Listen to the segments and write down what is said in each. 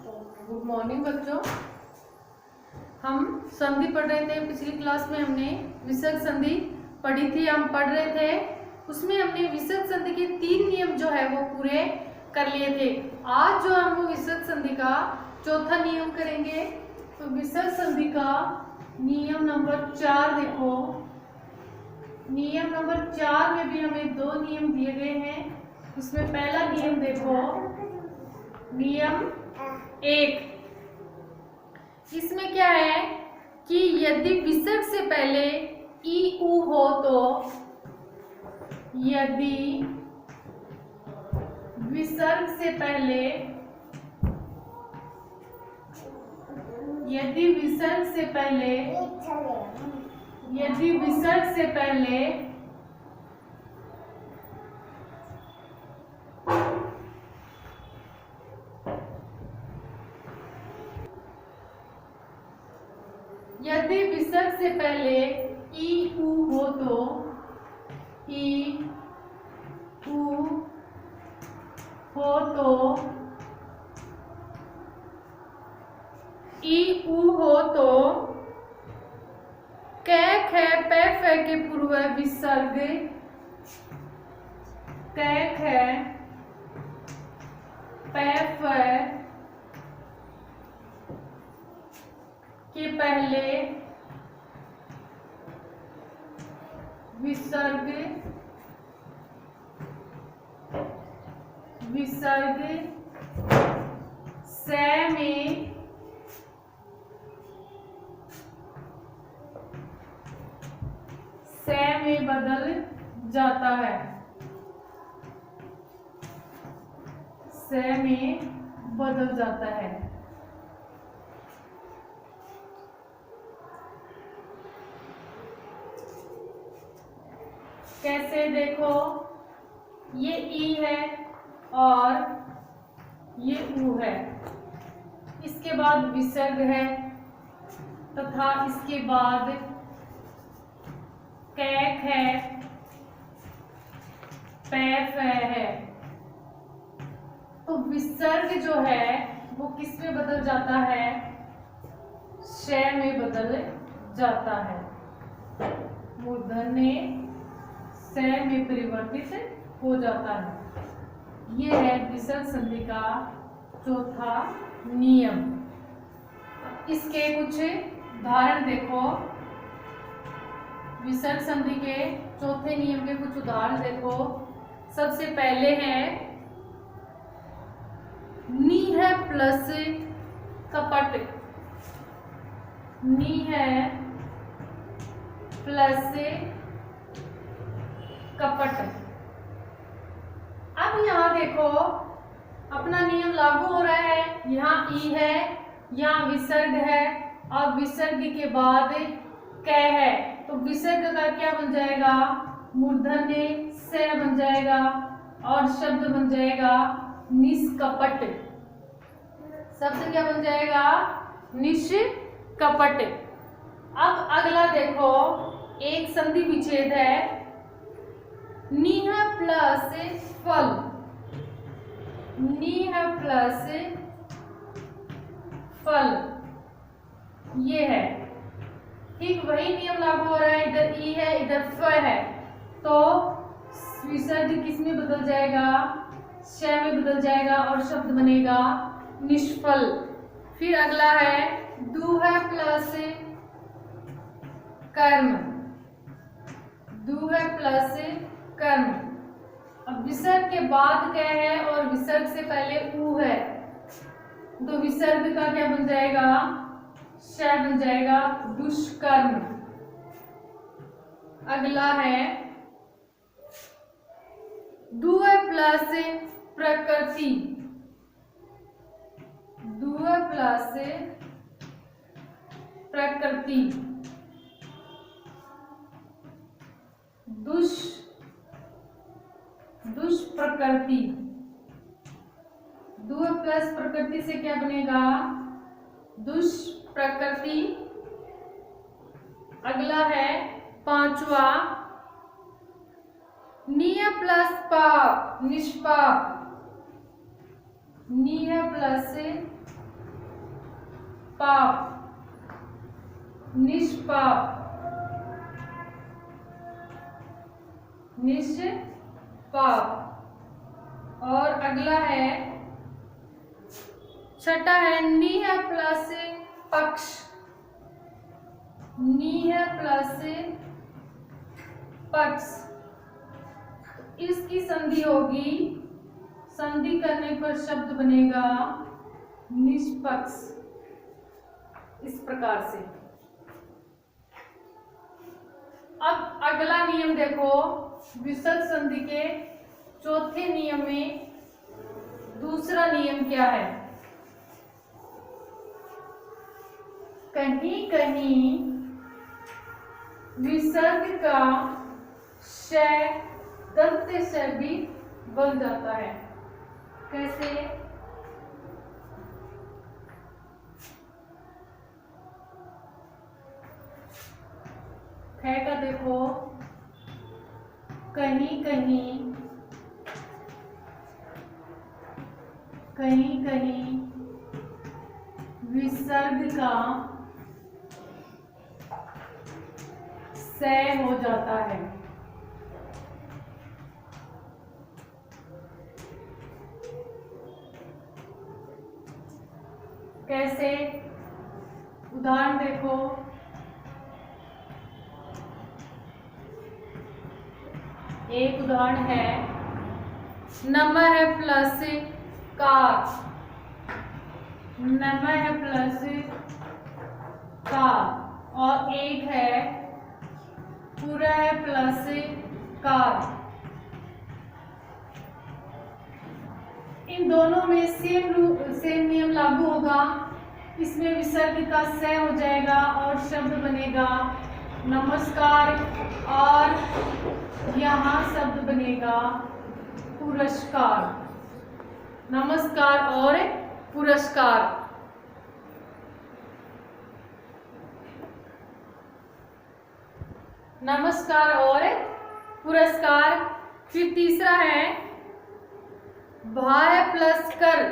Good morning बच्चों। हम संधि पढ़ रहे थे। पिछली क्लास में हमने विसर्ग संधि पढ़ी थी, हम पढ़ रहे थे। उसमें हमने विसर्ग संधि के 3 नियम जो है वो पूरे कर लिए थे। आज जो हम वो विसर्ग संधि का चौथा नियम करेंगे। तो विसर्ग संधि का नियम नंबर 4 देखो। नियम नंबर 4 में भी हमें 2 नियम दिए गए हैं। इसमें पहला नियम देखो, नियम 1। इसमें क्या है कि यदि विसर्ग से पहले ई ऊ हो तो, यदि विसर्ग से पहले यदि विसर्ग से पहले यदि विसर्ग से पहले ई ऊ हो तो, ई ऊ हो तो, ई ऊ हो तो कै ख पै फ के पूर्व विसर्ग, कै ख पै फ के पहले विसर्ग से में बदल जाता है। से में बदल जाता है। कैसे देखो, ये ई है और ये ऊ है। इसके बाद विसर्ग है तथा इसके बाद कैक है, पैफ है। तो विसर्ग जो है वो किस में बदल जाता है? शय में बदल जाता है। मूर्धन्य शय में परिवर्तित हो जाता है। ये है विसर्ग संधि का चौथा नियम। इसके कुछ उदाहरण देखो। विसर्ग संधि के चौथे नियम के कुछ उदाहरण देखो। सबसे पहले है नी है प्लस कपट, नी है प्लस कपट। अब यहाँ देखो अपना नियम लागू हो रहा है। यहाँ ई है, यहाँ विसर्ग है और विसर्ग के बाद कै है। तो विसर्ग का क्या बन जाएगा? मूर्धन्य से बन जाएगा और शब्द बन जाएगा निष्कपट। शब्द क्या बन जाएगा? निष्कपट। अब अगला देखो, एक संधि विच्छेद है। नीह प्लस फल, नीह प्लस फल, ये है। ठीक वही नियम लागू हो रहा है। इधर ई है, इधर फ है, तो विसर्ग किस में बदल जाएगा? श में बदल जाएगा और शब्द बनेगा निष्फल। फिर अगला है दूह प्लस कर्म, दूह प्लस कर्म। अब विसर्ग के बाद क्या है और विसर्ग से पहले ऊ है, तो विसर्ग का क्या बन जाएगा? श बन जाएगा दुष्कर्म। अगला है दुह प्लस प्रकृति, दुह प्लस प्रकृति, दुष्प्रकृति। दुह प्लस प्रकृति से क्या बनेगा? दुष्प्रकृति। अगला है पांचवा निय प्लस पाप, निष्पाप, निय प्लस निष्पाप, निष्पाप। और अगला है, छठा है नीह प्लस पक्ष, नीह प्लस पक्ष। इसकी संधि होगी, संधि करने पर शब्द बनेगा निष्पक्ष, इस प्रकार से। अब अगला नियम देखो, विसर्ग संधि के चौथे नियम में दूसरा नियम क्या है? कहीं कहीं विसर्ग का श दंत श भी बन जाता है। कैसे? ख का देखो, कहीं कहीं, कहीं कहीं विसर्ग का स हो जाता है। कैसे? उदाहरण देखो, एक उदाहरण है, नमः प्लस कार, नमः प्लस कार। और एक है पुरः प्लस कार। इन दोनों में सेम नियम लागू होगा। इसमें विसर्ग का स हो जाएगा और शब्द बनेगा नमस्कार, और यहाँ शब्द बनेगा पुरस्कार, नमस्कार और पुरस्कार। नमस्कार और पुरस्कार। फिर तीसरा है बाह्य प्लस कर,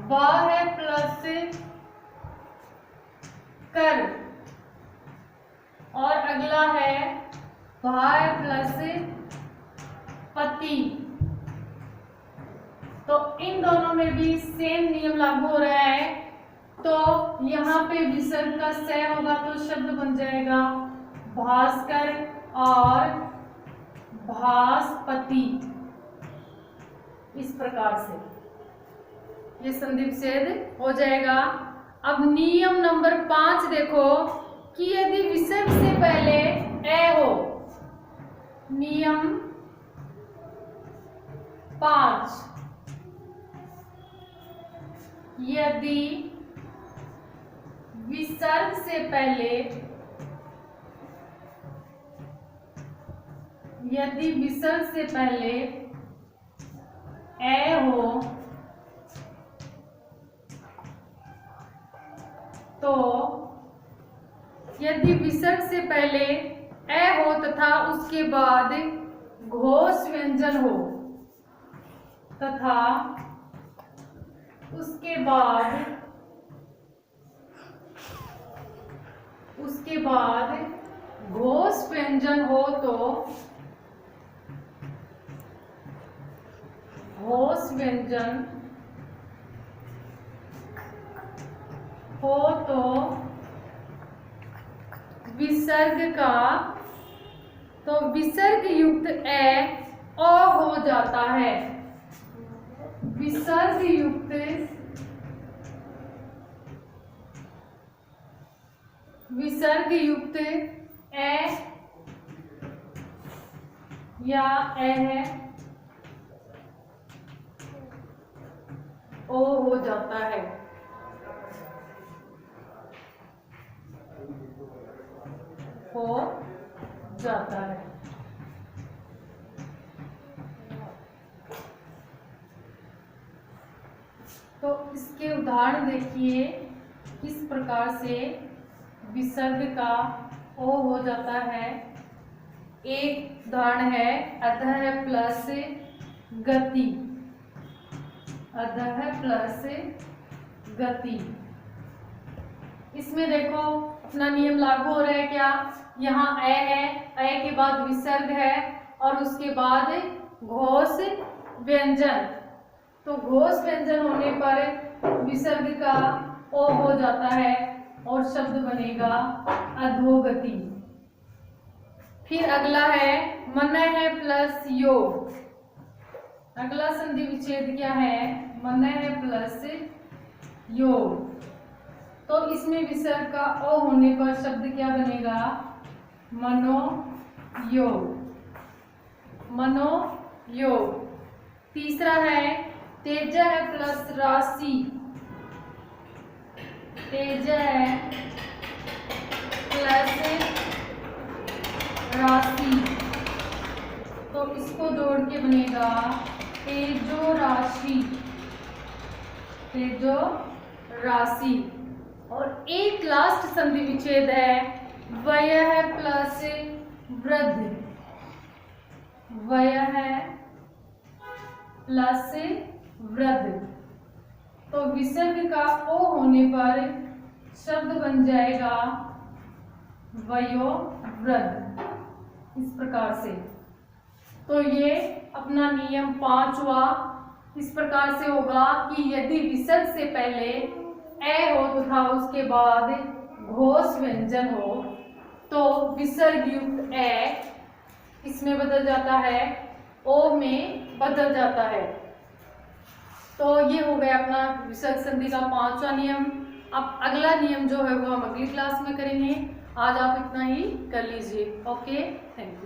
बाह्य प्लस कर। और अगला है बाह्य प्लस पति। तो इन दोनों में भी सेम नियम लागू हो रहा है। तो यहाँ पे विसर्ग का स होगा तो शब्द बन जाएगा भास्कर और भास्पति, इस प्रकार से ये संधि विच्छेद हो जाएगा। अब नियम नंबर 5 देखो कि यदि विसर्ग से पहले ए हो, नियम 5, यदि विसर्ग से पहले, यदि विसर्ग से पहले ए हो तो, यदि विसर्ग से पहले ए हो तथा उसके बाद घोष व्यंजन हो, तथा उसके बाद घोष व्यंजन हो तो घोष व्यंजन हो तो विसर्ग का, तो विसर्ग युक्त ए अ हो जाता है। विसर्ग युक्त ए या ए ओ हो जाता है। हो जाता है। तो इसके उदाहरण देखिए किस प्रकार से विसर्ग का ओ हो जाता है। एक उदाहरण है अतः प्लस गति, अधः प्लस गति। इसमें देखो अपना नियम लागू हो रहा है क्या, यहाँ अ है, अ के बाद विसर्ग है और उसके बाद घोष व्यंजन। तो घोष व्यंजन होने पर विसर्ग का ओ हो जाता है और शब्द बनेगा अधोगति। फिर अगला है मन है प्लस योग। अगला संधि विच्छेद क्या है, मन है प्लस योग। तो इसमें विसर्ग का ओ होने पर शब्द क्या बनेगा, मनोयोग, मनोयोग। तीसरा है तेज है प्लस राशि। तेज है प्लस राशि, तो इसको जोड़ के बनेगा तेजो राशि, तेजो राशि। और एक लास्ट संधि विच्छेद है वय है प्लस वृद्ध। वय है प्लस वृद्ध, तो विसर्ग का ओ होने पर शब्द बन जाएगा वयोवृद्ध, इस प्रकार से। तो ये अपना नियम 5वां इस प्रकार से होगा कि यदि विसर्ग से पहले ए हो तथा उसके बाद घोष व्यंजन हो तो विसर्ग युक्त ए इसमें बदल जाता है, ओ में बदल जाता है। तो ये हो गया अपना विसर्ग संधि का 5वां नियम। अब अगला नियम जो है वो हम अगली क्लास में करेंगे। आज आप इतना ही कर लीजिए। Okay, thank you.